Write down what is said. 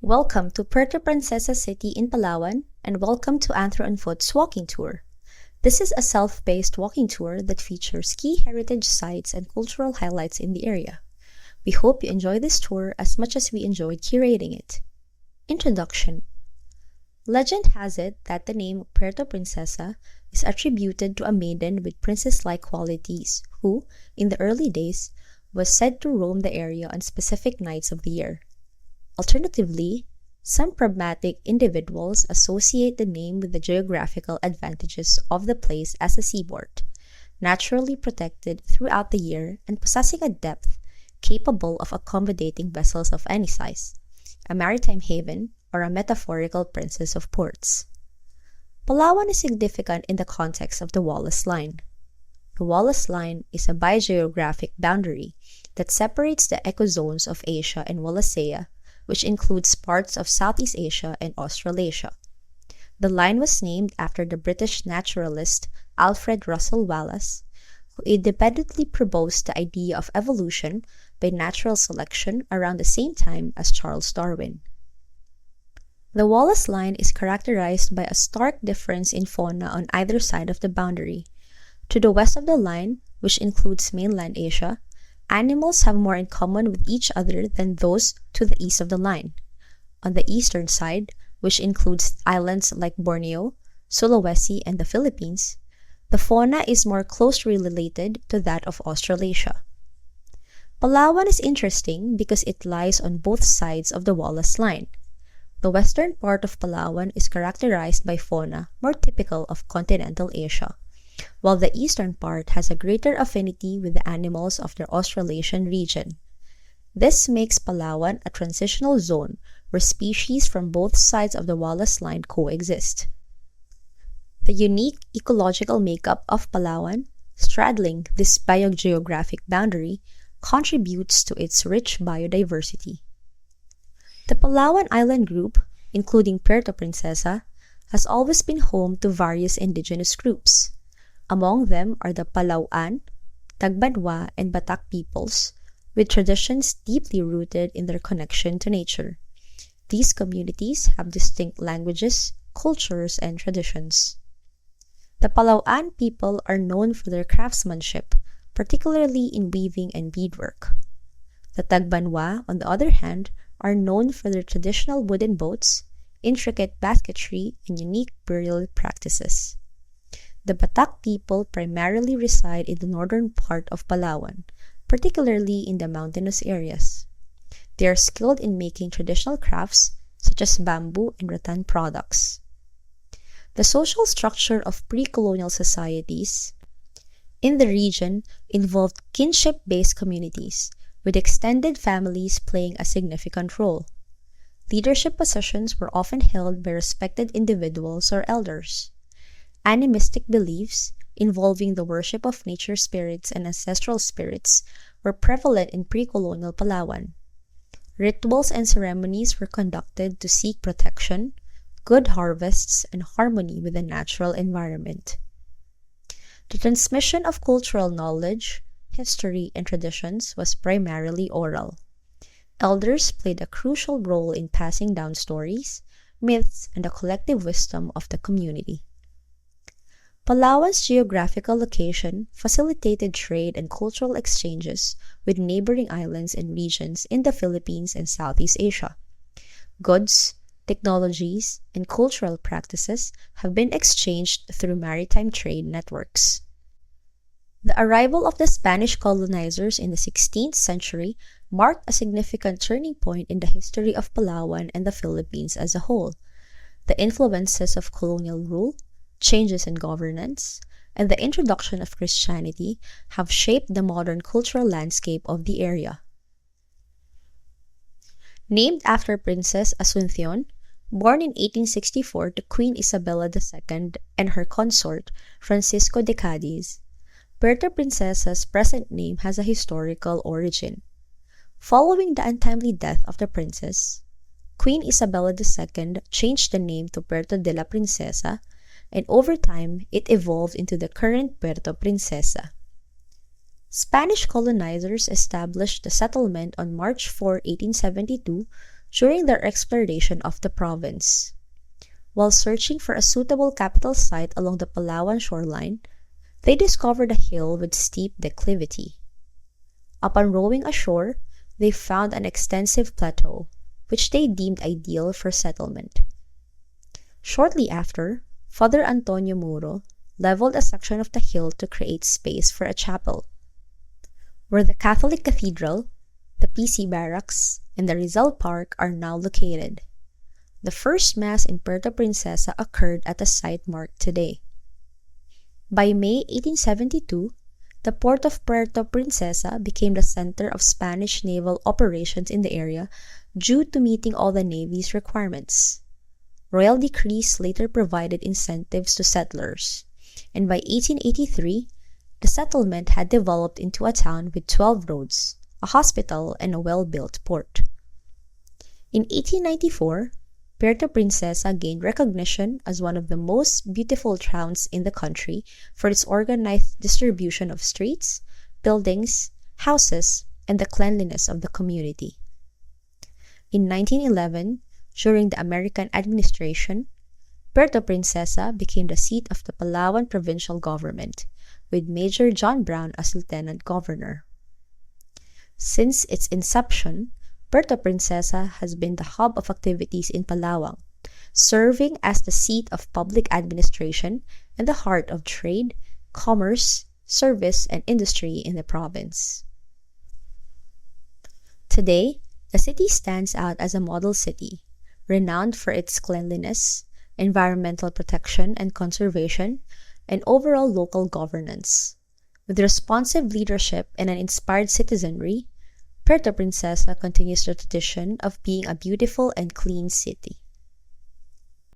Welcome to Puerto Princesa City in Palawan, and welcome to Anthro on Foot's walking tour. This is a self-paced walking tour that features key heritage sites and cultural highlights in the area. We hope you enjoy this tour as much as we enjoyed curating it. Introduction. Legend has it that the name Puerto Princesa is attributed to a maiden with princess-like qualities who, in the early days, was said to roam the area on specific nights of the year. Alternatively, some pragmatic individuals associate the name with the geographical advantages of the place as a seaport, naturally protected throughout the year and possessing a depth capable of accommodating vessels of any size, a maritime haven, or a metaphorical princess of ports. Palawan is significant in the context of the Wallace Line. The Wallace Line is a biogeographic boundary that separates the ecozones of Asia and Wallacea, which includes parts of Southeast Asia and Australasia. The line was named after the British naturalist Alfred Russel Wallace, who independently proposed the idea of evolution by natural selection around the same time as Charles Darwin. The Wallace Line is characterized by a stark difference in fauna on either side of the boundary. To the west of the line, which includes mainland Asia, animals have more in common with each other than those to the east of the line. On the eastern side, which includes islands like Borneo, Sulawesi, and the Philippines, the fauna is more closely related to that of Australasia. Palawan is interesting because it lies on both sides of the Wallace Line. The western part of Palawan is characterized by fauna more typical of continental Asia, while the eastern part has a greater affinity with the animals of the Australasian region. This makes Palawan a transitional zone where species from both sides of the Wallace Line coexist. The unique ecological makeup of Palawan, straddling this biogeographic boundary, contributes to its rich biodiversity. The Palawan Island group, including Puerto Princesa, has always been home to various indigenous groups. Among them are the Palawan, Tagbanwa, and Batak peoples, with traditions deeply rooted in their connection to nature. These communities have distinct languages, cultures, and traditions. The Palawan people are known for their craftsmanship, particularly in weaving and beadwork. The Tagbanwa, on the other hand, are known for their traditional wooden boats, intricate basketry, and unique burial practices. The Batak people primarily reside in the northern part of Palawan, particularly in the mountainous areas. They are skilled in making traditional crafts such as bamboo and rattan products. The social structure of pre-colonial societies in the region involved kinship-based communities, with extended families playing a significant role. Leadership positions were often held by respected individuals or elders. Animistic beliefs, involving the worship of nature spirits and ancestral spirits, were prevalent in pre-colonial Palawan. Rituals and ceremonies were conducted to seek protection, good harvests, and harmony with the natural environment. The transmission of cultural knowledge, history, and traditions was primarily oral. Elders played a crucial role in passing down stories, myths, and the collective wisdom of the community. Palawan's geographical location facilitated trade and cultural exchanges with neighboring islands and regions in the Philippines and Southeast Asia. Goods, technologies, and cultural practices have been exchanged through maritime trade networks. The arrival of the Spanish colonizers in the 16th century marked a significant turning point in the history of Palawan and the Philippines as a whole. The influences of colonial rule, changes in governance, and the introduction of Christianity have shaped the modern cultural landscape of the area. Named after Princess Asuncion, born in 1864 to Queen Isabella II and her consort, Francisco de Cadiz, Puerto Princesa's present name has a historical origin. Following the untimely death of the princess, Queen Isabella II changed the name to Puerto de la Princesa, and over time, it evolved into the current Puerto Princesa. Spanish colonizers established the settlement on March 4, 1872 during their exploration of the province. While searching for a suitable capital site along the Palawan shoreline, they discovered a hill with steep declivity. Upon rowing ashore, they found an extensive plateau, which they deemed ideal for settlement. Shortly after, Father Antonio Muro leveled a section of the hill to create space for a chapel. Where the Catholic Cathedral, the PC Barracks, and the Rizal Park are now located. The first Mass in Puerto Princesa occurred at the site marked today. By May 1872, the port of Puerto Princesa became the center of Spanish naval operations in the area due to meeting all the Navy's requirements. Royal decrees later provided incentives to settlers, and by 1883, the settlement had developed into a town with 12 roads, a hospital, and a well-built port. In 1894, Puerto Princesa gained recognition as one of the most beautiful towns in the country for its organized distribution of streets, buildings, houses, and the cleanliness of the community. In 1911, during the American administration, Puerto Princesa became the seat of the Palawan provincial government, with Major John Brown as lieutenant governor. Since its inception, Puerto Princesa has been the hub of activities in Palawan, serving as the seat of public administration and the heart of trade, commerce, service, and industry in the province. Today, the city stands out as a model city, renowned for its cleanliness, environmental protection and conservation, and overall local governance. With responsive leadership and an inspired citizenry, Puerto Princesa continues the tradition of being a beautiful and clean city.